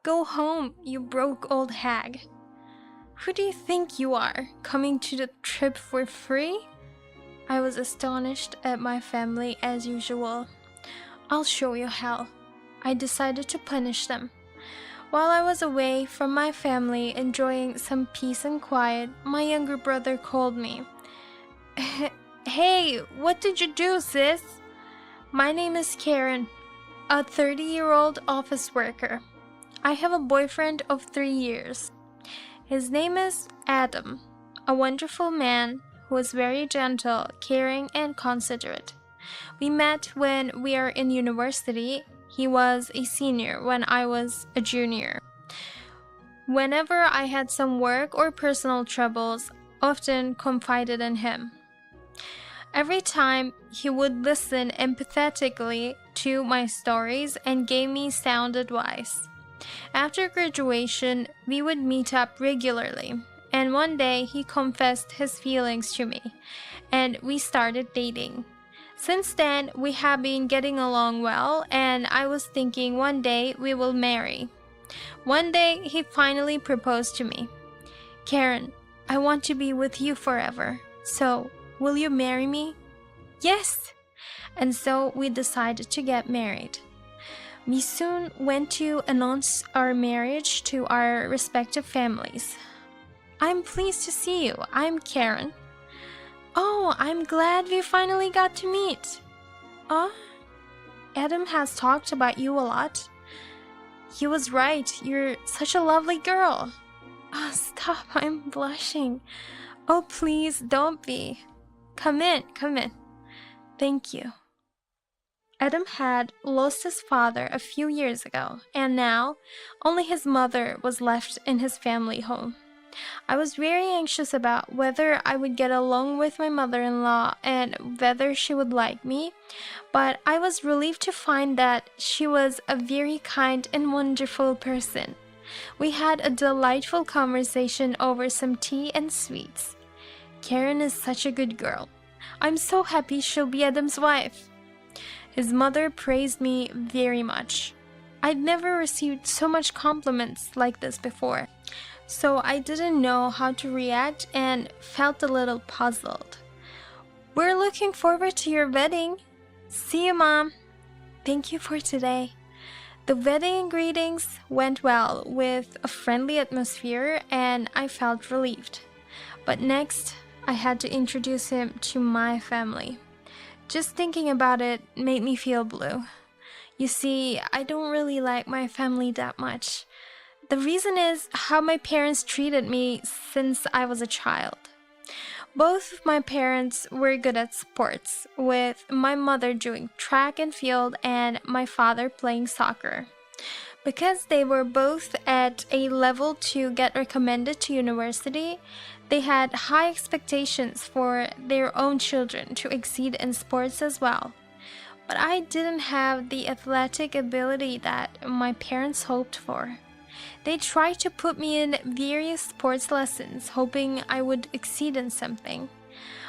Go home, you broke old hag. Who do you think you are, coming to the trip for free? I was astonished at my family as usual. I'll show you hell. I decided to punish them. While I was away from my family enjoying some peace and quiet, my younger brother called me. Hey, what did you do, sis? My name is Karen, a 30-year-old office worker. I have a boyfriend of 3 years. His name is Adam, a wonderful man who is very gentle, caring, and considerate. We met when we were in university. He was a senior when I was a junior. Whenever I had some work or personal troubles, I often confided in him. Every time, he would listen empathetically to my stories and gave me sound advice. After graduation, we would meet up regularly, and one day he confessed his feelings to me, and we started dating. Since then, we have been getting along well, and I was thinking one day we will marry. One day, he finally proposed to me. Karen, I want to be with you forever, so will you marry me? Yes! And so we decided to get married. We soon went to announce our marriage to our respective families. I'm pleased to see you. I'm Karen. Oh, I'm glad we finally got to meet. Adam has talked about you a lot. He was right. You're such a lovely girl. Stop. I'm blushing. Oh, please don't be. Come in. Thank you. Adam had lost his father a few years ago, and now only his mother was left in his family home. I was very anxious about whether I would get along with my mother-in-law and whether she would like me, but I was relieved to find that she was a very kind and wonderful person. We had a delightful conversation over some tea and sweets. Karen is such a good girl. I'm so happy she'll be Adam's wife. His mother praised me very much. I'd never received so much compliments like this before, so I didn't know how to react and felt a little puzzled. We're looking forward to your wedding. See you, Mom. Thank you for today. The wedding greetings went well with a friendly atmosphere, and I felt relieved. But next, I had to introduce him to my family. Just thinking about it made me feel blue. You see, I don't really like my family that much. The reason is how my parents treated me since I was a child. Both of my parents were good at sports, with my mother doing track and field and my father playing soccer. Because they were both at a level to get recommended to university, they had high expectations for their own children to exceed in sports as well. But I didn't have the athletic ability that my parents hoped for. They tried to put me in various sports lessons, hoping I would exceed in something.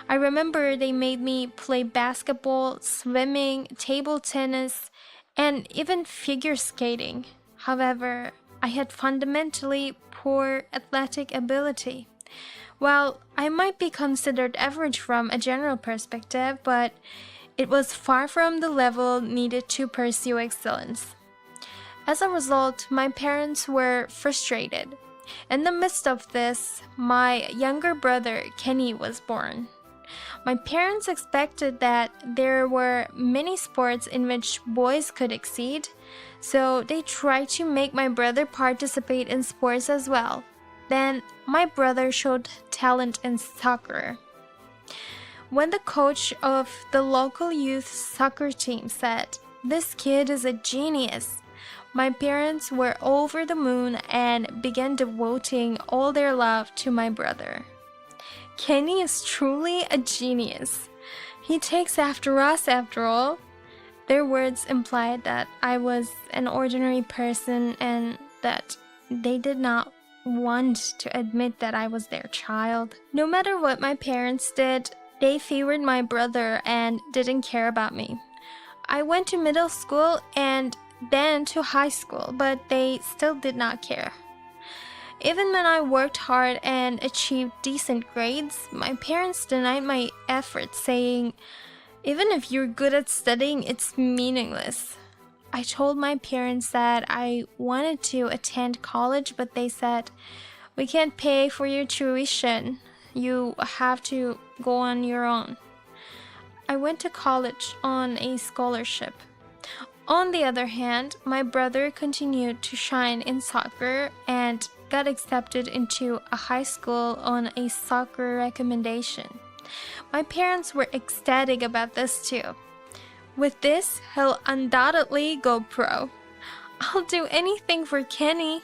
I remember they made me play basketball, swimming, table tennis, and even figure skating. However, I had fundamentally poor athletic ability. Well, I might be considered average from a general perspective, but it was far from the level needed to pursue excellence. As a result, my parents were frustrated. In the midst of this, my younger brother, Kenny, was born. My parents expected that there were many sports in which boys could exceed, so they tried to make my brother participate in sports as well. Then, my brother showed talent in soccer. When the coach of the local youth soccer team said, "This kid is a genius," my parents were over the moon and began devoting all their love to my brother. Kenny is truly a genius. He takes after us, after all. Their words implied that I was an ordinary person and that they did not want to admit that I was their child. No matter what my parents did, they favored my brother and didn't care about me. I went to middle school and then to high school, but they still did not care. Even when I worked hard and achieved decent grades, my parents denied my efforts, saying, "Even if you're good at studying, it's meaningless." I told my parents that I wanted to attend college, but they said, "We can't pay for your tuition. You have to go on your own." I went to college on a scholarship. On the other hand, my brother continued to shine in soccer and got accepted into a high school on a soccer recommendation. My parents were ecstatic about this too. "With this, he'll undoubtedly go pro. I'll do anything for Kenny."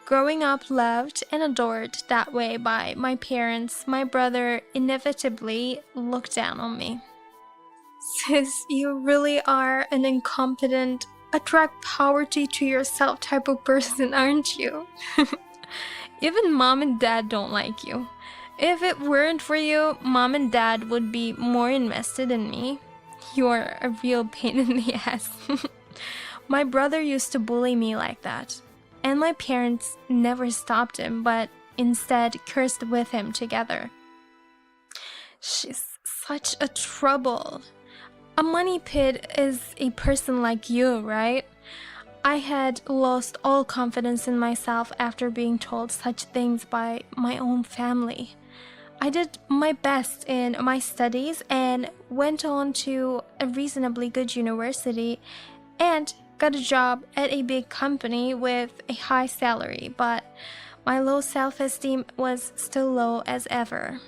Growing up loved and adored that way by my parents, my brother inevitably looked down on me. "Sis, you really are an incompetent, attract poverty to yourself type of person, aren't you? Even mom and dad don't like you. If it weren't for you, mom and dad would be more invested in me. You're a real pain in the ass." My brother used to bully me like that, and my parents never stopped him, but instead cursed with him together. "She's such a trouble. A money pit is a person like you, right?" I had lost all confidence in myself after being told such things by my own family. I did my best in my studies and went on to a reasonably good university and got a job at a big company with a high salary, but my low self-esteem was still low as ever.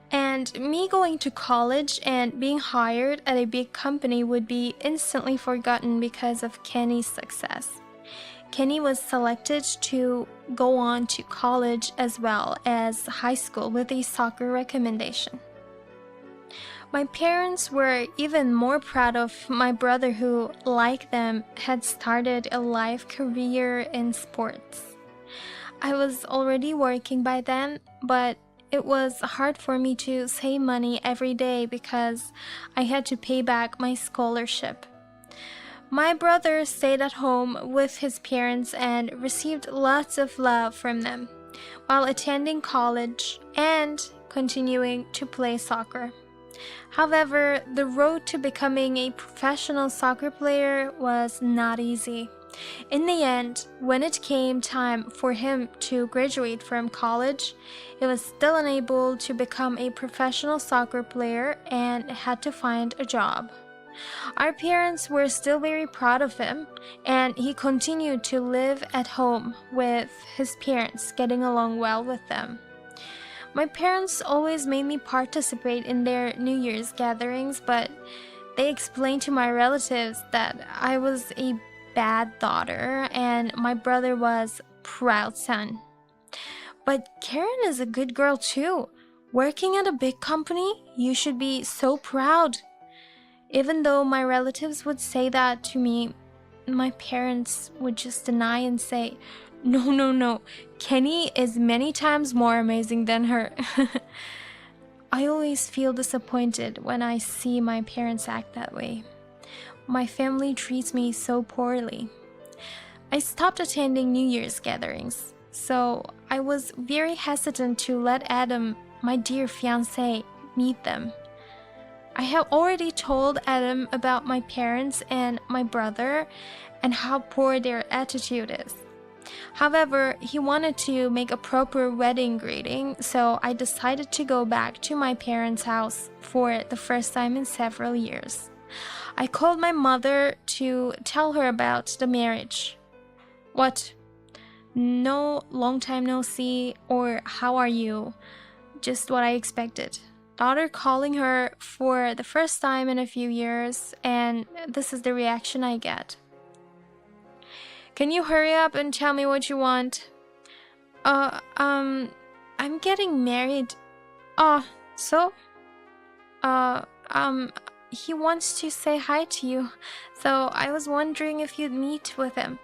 And me going to college and being hired at a big company would be instantly forgotten because of Kenny's success. Kenny was selected to go on to college as well as high school with a soccer recommendation. My parents were even more proud of my brother who, like them, had started a life career in sports. I was already working by then, but it was hard for me to save money every day because I had to pay back my scholarship. My brother stayed at home with his parents and received lots of love from them while attending college and continuing to play soccer. However, the road to becoming a professional soccer player was not easy. In the end, when it came time for him to graduate from college, he was still unable to become a professional soccer player and had to find a job. Our parents were still very proud of him, and he continued to live at home with his parents, getting along well with them. My parents always made me participate in their New Year's gatherings, but they explained to my relatives that I was a bad daughter and my brother was proud son. "But Karen is a good girl too. Working at a big company, you should be so proud." Even though my relatives would say that to me, my parents would just deny and say, "No, no, no. Kenny is many times more amazing than her." I always feel disappointed when I see my parents act that way. My family treats me so poorly. I stopped attending New Year's gatherings, so I was very hesitant to let Adam, my dear fiancé, meet them. I have already told Adam about my parents and my brother and how poor their attitude is. However, he wanted to make a proper wedding greeting, so I decided to go back to my parents' house for the first time in several years. I called my mother to tell her about the marriage. "What? No, long time no see," or "How are you?" Just what I expected. Daughter calling her for the first time in a few years, and this is the reaction I get. "Can you hurry up and tell me what you want?" I'm getting married." So? He wants to say hi to you, so I was wondering if you'd meet with him."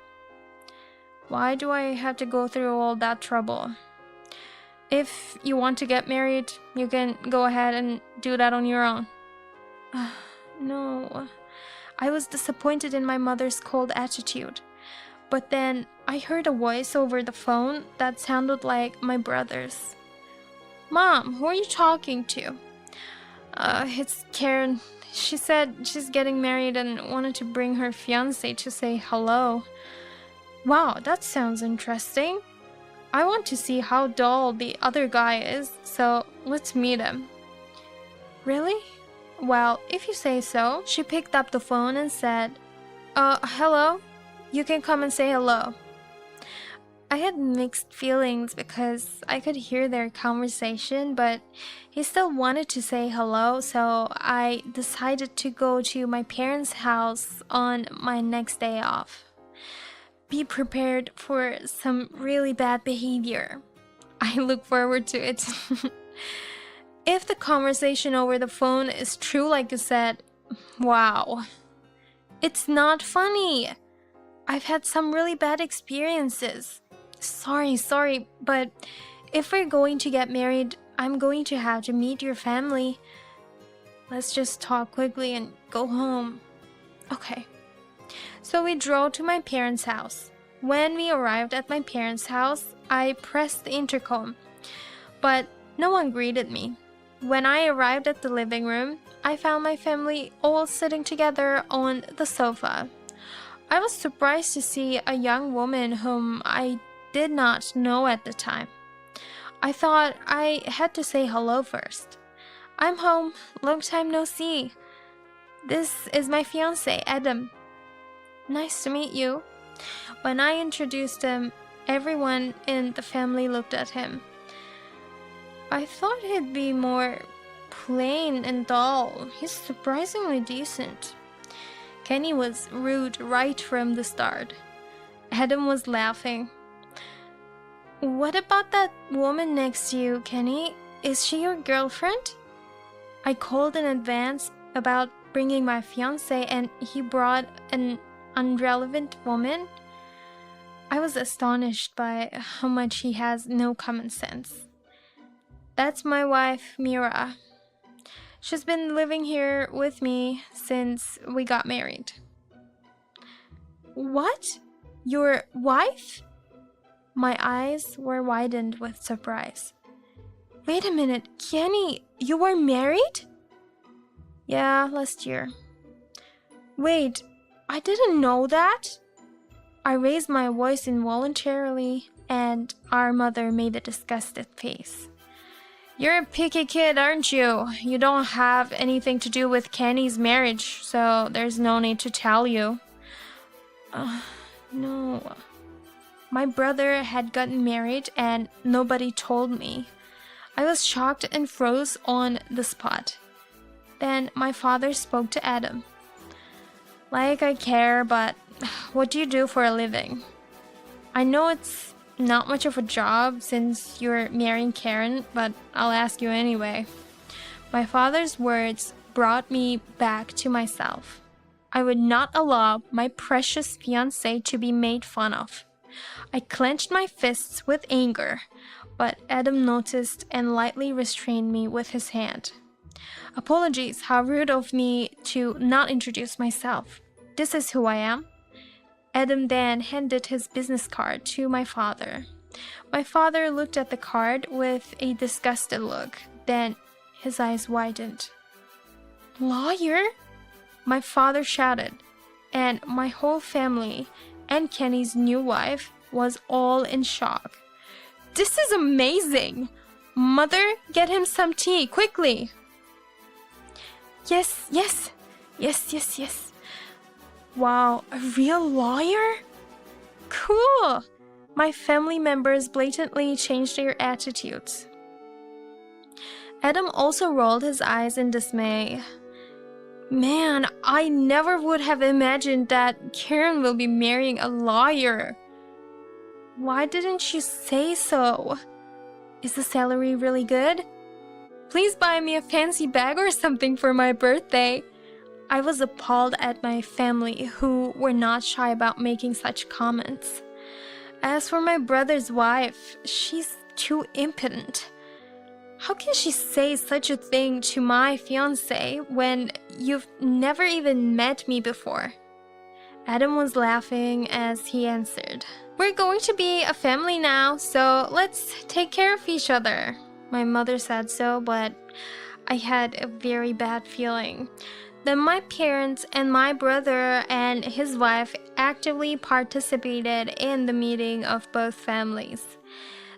"Why do I have to go through all that trouble?" "If you want to get married, you can go ahead and do that on your own." No, I was disappointed in my mother's cold attitude. But then I heard a voice over the phone that sounded like my brother's. "Mom, who are you talking to?" It's Karen. She said she's getting married and wanted to bring her fiancé to say hello." "Wow, that sounds interesting. I want to see how dull the other guy is, so let's meet him." "Really? Well, if you say so." She picked up the phone and said, "Hello? You can come and say hello." I had mixed feelings because I could hear their conversation, but he still wanted to say hello, so I decided to go to my parents' house on my next day off. Be prepared for some really bad behavior. I look forward to it. If the conversation over the phone is true like you said, wow. It's not funny. I've had some really bad experiences. Sorry, but if we're going to get married, I'm going to have to meet your family. Let's just talk quickly and go home." "Okay." So we drove to my parents' house. When we arrived at my parents' house, I pressed the intercom, but no one greeted me. When I arrived at the living room, I found my family all sitting together on the sofa. I was surprised to see a young woman whom I did not know at the time. I thought I had to say hello first. "I'm home. Long time no see. This is my fiancé, Adam." "Nice to meet you." When I introduced him, everyone in the family looked at him. I thought he'd be more plain and dull. He's surprisingly decent. Kenny was rude right from the start. Adam was laughing. "What about that woman next to you, Kenny? Is she your girlfriend?" I called in advance about bringing my fiancé and he brought an irrelevant woman. I was astonished by how much he has no common sense. "That's my wife, Mira. She's been living here with me since we got married." "What? Your wife?" My eyes were widened with surprise. "Wait a minute, Kenny, you were married?" "Yeah, last year." "Wait, I didn't know that." I raised my voice involuntarily, and our mother made a disgusted face. "You're a picky kid, aren't you? You don't have anything to do with Kenny's marriage, so there's no need to tell you." No. My brother had gotten married and nobody told me. I was shocked and froze on the spot. Then my father spoke to Adam. "Like I care, but what do you do for a living? I know it's not much of a job since you're marrying Karen, but I'll ask you anyway." My father's words brought me back to myself. I would not allow my precious fiancé to be made fun of. I clenched my fists with anger, but Adam noticed and lightly restrained me with his hand. "Apologies, how rude of me to not introduce myself. This is who I am." Adam then handed his business card to my father. My father looked at the card with a disgusted look, then his eyes widened. "Lawyer?" my father shouted, and my whole family and Kenny's new wife was all in shock. "This is amazing! Mother, get him some tea, quickly!" Yes. Wow, a real lawyer? Cool! My family members blatantly changed their attitudes. Adam also rolled his eyes in dismay. "Man, I never would have imagined that Karen will be marrying a lawyer. Why didn't you say so? Is the salary really good? Please buy me a fancy bag or something for my birthday." I was appalled at my family, who were not shy about making such comments. As for my brother's wife, she's too impudent. How can she say such a thing to my fiance when you've never even met me before? Adam was laughing as he answered, "We're going to be a family now, so let's take care of each other." My mother said so, but I had a very bad feeling. Then my parents and my brother and his wife actively participated in the meeting of both families.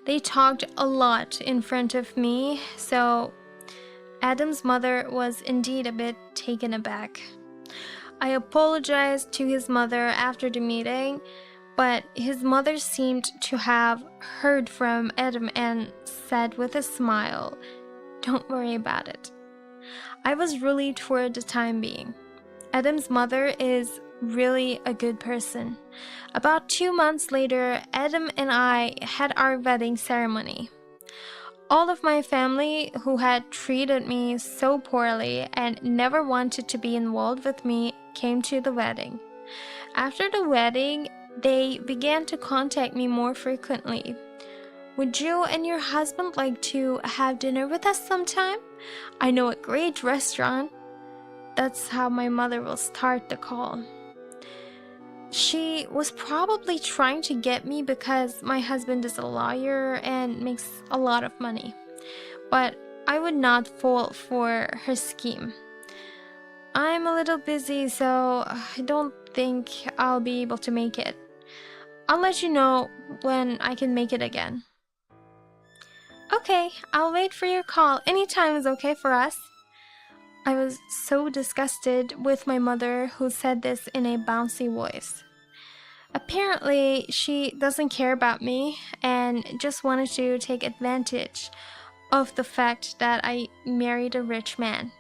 They talked a lot in front of me, so Adam's mother was indeed a bit taken aback. I apologized to his mother after the meeting, but his mother seemed to have heard from Adam and said with a smile, "Don't worry about it." I was relieved for the time being. Adam's mother is really a good person. About 2 months later, Adam and I had our wedding ceremony. All of my family, who had treated me so poorly and never wanted to be involved with me, came to the wedding. After the wedding, they began to contact me more frequently. "Would you and your husband like to have dinner with us sometime? I know a great restaurant." That's how my mother will start the call. She was probably trying to get me because my husband is a lawyer and makes a lot of money. But I would not fall for her scheme. "I'm a little busy, so I don't think I'll be able to make it. I'll let you know when I can make it again." "Okay, I'll wait for your call. Anytime is okay for us." I was so disgusted with my mother, who said this in a bouncy voice. Apparently, she doesn't care about me and just wanted to take advantage of the fact that I married a rich man.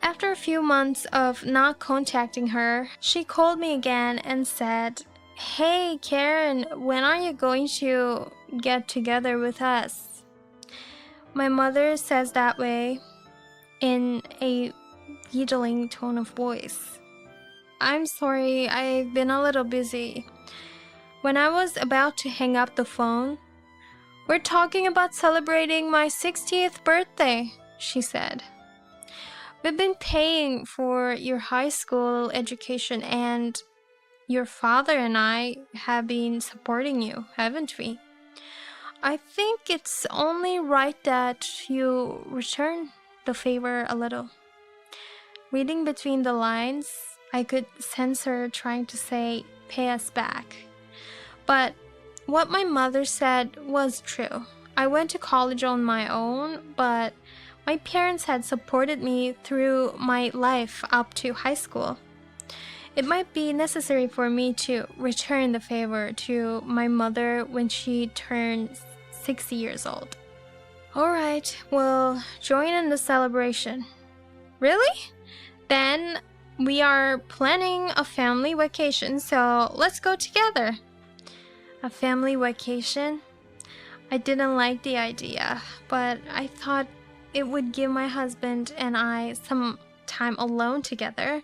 After a few months of not contacting her, she called me again and said, "Hey, Karen, when are you going to get together with us?" My mother says that way in a wheedling tone of voice. "I'm sorry, I've been a little busy." When I was about to hang up the phone, "We're talking about celebrating my 60th birthday," she said. "We've been paying for your high school education and your father and I have been supporting you, haven't we? I think it's only right that you return the favor a little." Reading between the lines, I could sense her trying to say, "Pay us back." But what my mother said was true. I went to college on my own, but my parents had supported me through my life up to high school. It might be necessary for me to return the favor to my mother when she turns 60 years old. "All right, we'll join in the celebration." "Really? Then we are planning a family vacation, so let's go together." A family vacation? I didn't like the idea, but I thought it would give my husband and I some time alone together.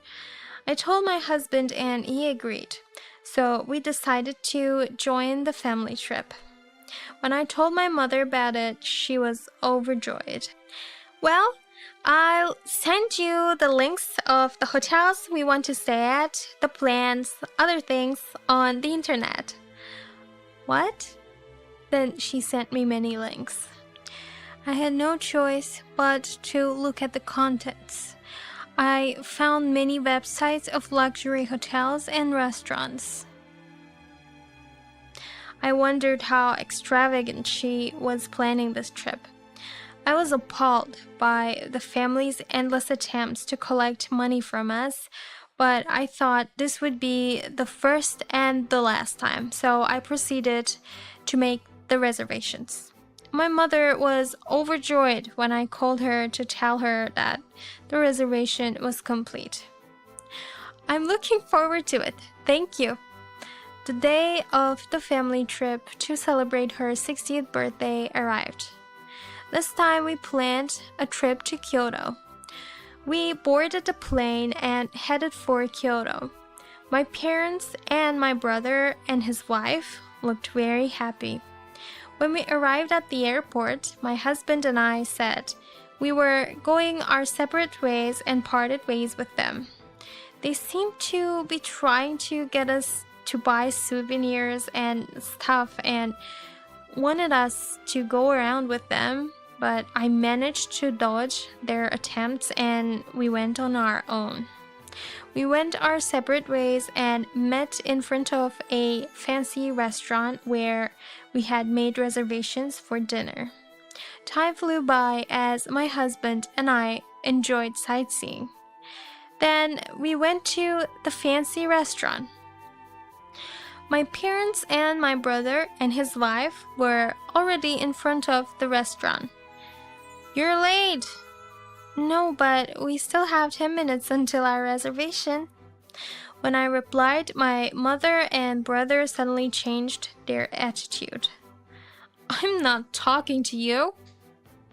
I told my husband and he agreed, so we decided to join the family trip. When I told my mother about it, she was overjoyed. "Well, I'll send you the links of the hotels we want to stay at, the plans, other things on the internet." "What?" Then she sent me many links. I had no choice but to look at the contents. I found many websites of luxury hotels and restaurants. I wondered how extravagant she was planning this trip. I was appalled by the family's endless attempts to collect money from us, but I thought this would be the first and the last time, so I proceeded to make the reservations. My mother was overjoyed when I called her to tell her that the reservation was complete. "I'm looking forward to it. Thank you." The day of the family trip to celebrate her 60th birthday arrived. This time we planned a trip to Kyoto. We boarded the plane and headed for Kyoto. My parents and my brother and his wife looked very happy. When we arrived at the airport, my husband and I said we were going our separate ways and parted ways with them. They seemed to be trying to get us to buy souvenirs and stuff and wanted us to go around with them, but I managed to dodge their attempts and we went on our own. We went our separate ways and met in front of a fancy restaurant where we had made reservations for dinner. Time flew by as my husband and I enjoyed sightseeing. Then we went to the fancy restaurant. My parents and my brother and his wife were already in front of the restaurant. "You're late." "No, but we still have 10 minutes until our reservation." When I replied, my mother and brother suddenly changed their attitude. "I'm not talking to you."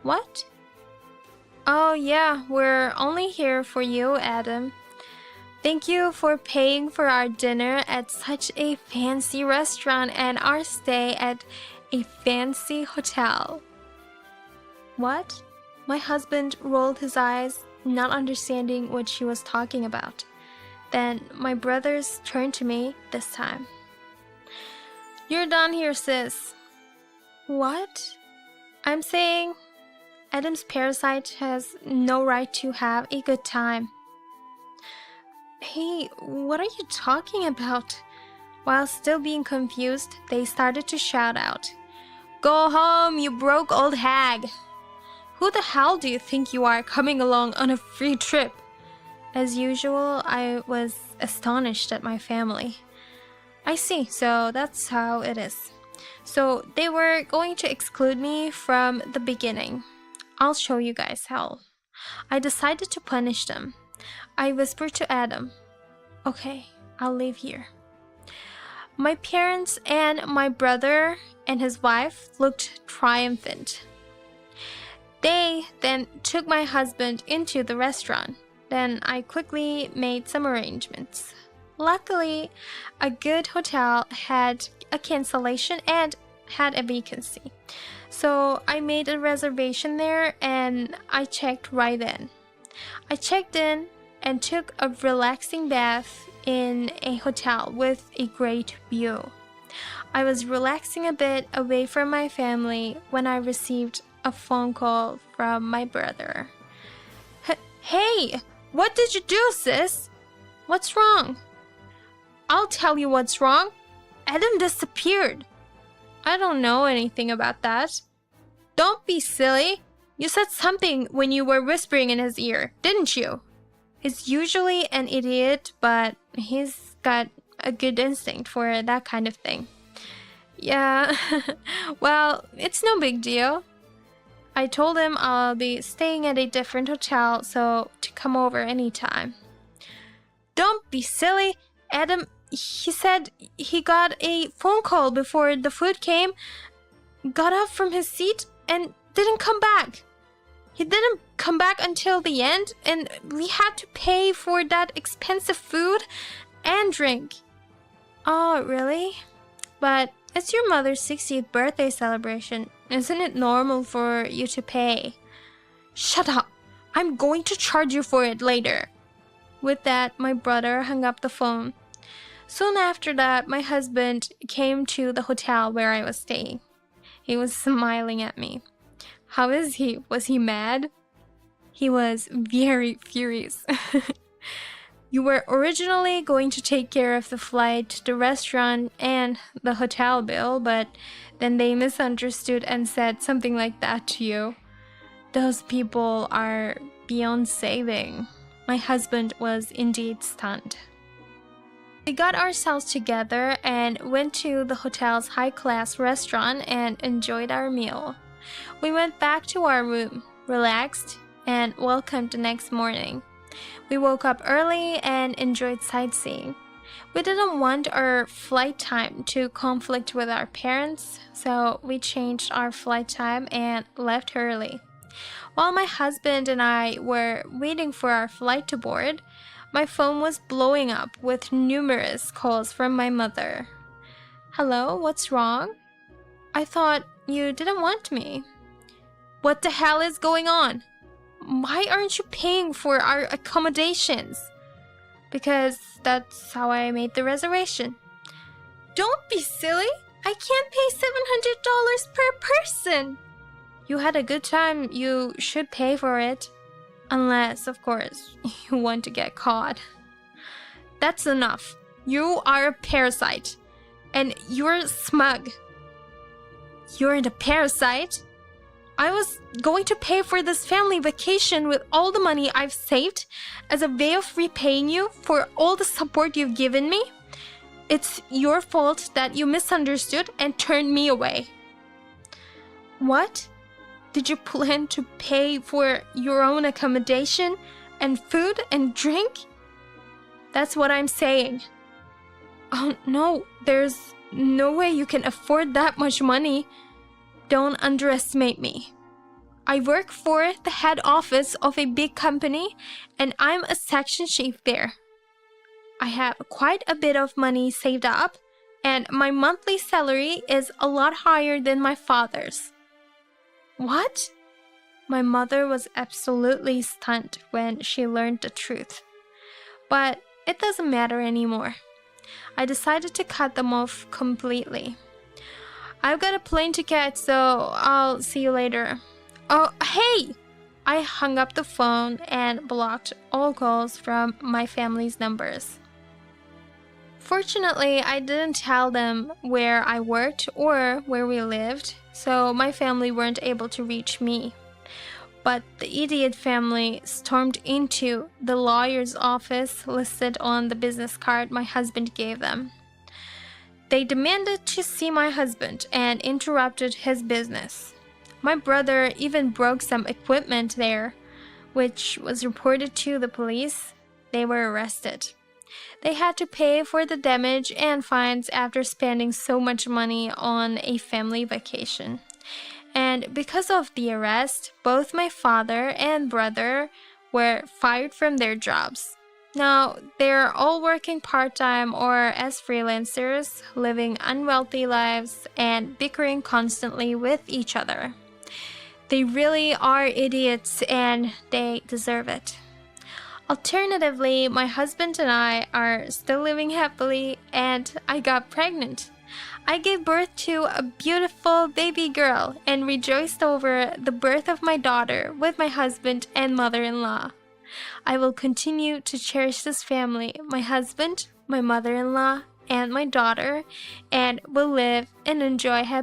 "What?" "Oh yeah, we're only here for you, Adam. Thank you for paying for our dinner at such a fancy restaurant and our stay at a fancy hotel." "What?" My husband rolled his eyes, not understanding what she was talking about. Then my brothers turned to me this time. "You're done here, sis." "What?" "I'm saying Adam's parasite has no right to have a good time." "Hey, what are you talking about?" While still being confused, they started to shout out, "Go home, you broke old hag! Who the hell do you think you are coming along on a free trip?" As usual, I was astonished at my family. "I see, so that's how it is. So they were going to exclude me from the beginning. I'll show you guys how." I decided to punish them. I whispered to Adam, "Okay, I'll leave here." My parents and my brother and his wife looked triumphant. They then took my husband into the restaurant. Then I quickly made some arrangements. Luckily, a good hotel had a cancellation and had a vacancy. So I made a reservation there and I checked right in. I checked in and took a relaxing bath in a hotel with a great view. I was relaxing a bit away from my family when I received a phone call from my brother. "Hey, what did you do, sis? What's wrong?" "I'll tell you what's wrong. Adam disappeared." "I don't know anything about that." "Don't be silly. You said something when you were whispering in his ear, didn't you?" He's usually an idiot, but he's got a good instinct for that kind of thing. "Yeah, well, it's no big deal." I told him I'll be staying at a different hotel, so to come over anytime. "Don't be silly. Adam, he said he got a phone call before the food came, got up from his seat, and didn't come back. He didn't come back until the end, and we had to pay for that expensive food and drink." "Oh, really? But it's your mother's 60th birthday celebration. Isn't it normal for you to pay?" "Shut up! I'm going to charge you for it later." With that, my brother hung up the phone. Soon after that, my husband came to the hotel where I was staying. He was smiling at me. How is he? Was he mad? He was very furious. "You were originally going to take care of the flight, the restaurant, and the hotel bill, but then they misunderstood and said something like that to you. Those people are beyond saving." My husband was indeed stunned. We got ourselves together and went to the hotel's high-class restaurant and enjoyed our meal. We went back to our room, relaxed, and welcomed the next morning. We woke up early and enjoyed sightseeing. We didn't want our flight time to conflict with our parents, so we changed our flight time and left early. While my husband and I were waiting for our flight to board, my phone was blowing up with numerous calls from my mother. "Hello, what's wrong?" I thought You didn't want me. What the hell is going on? Why aren't you paying for our accommodations? Because that's how I made the reservation. Don't be silly. I can't pay $700 per person. You had a good time. You should pay for it. Unless, of course, you want to get caught. That's enough. You are a parasite. And you're smug. You're the parasite? I was going to pay for this family vacation with all the money I've saved as a way of repaying you for all the support you've given me. It's your fault that you misunderstood and turned me away. What? Did you plan to pay for your own accommodation and food and drink? That's what I'm saying. Oh no, there's no way you can afford that much money. Don't underestimate me. I work for the head office of a big company and I'm a section chief there. I have quite a bit of money saved up and my monthly salary is a lot higher than my father's. What? My mother was absolutely stunned when she learned the truth. But it doesn't matter anymore. I decided to cut them off completely. I've got a plane ticket, so I'll see you later. Oh, hey! I hung up the phone and blocked all calls from my family's numbers. Fortunately, I didn't tell them where I worked or where we lived, so my family weren't able to reach me. But the idiot family stormed into the lawyer's office listed on the business card my husband gave them. They demanded to see my husband and interrupted his business. My brother even broke some equipment there, which was reported to the police. They were arrested. They had to pay for the damage and fines after spending so much money on a family vacation. And because of the arrest, both my father and brother were fired from their jobs. Now, they're all working part-time or as freelancers, living unwealthy lives and bickering constantly with each other. They really are idiots and they deserve it. Alternatively, my husband and I are still living happily and I got pregnant. I gave birth to a beautiful baby girl and rejoiced over the birth of my daughter with my husband and mother-in-law. I will continue to cherish this family, my husband, my mother-in-law, and my daughter, and will live and enjoy happily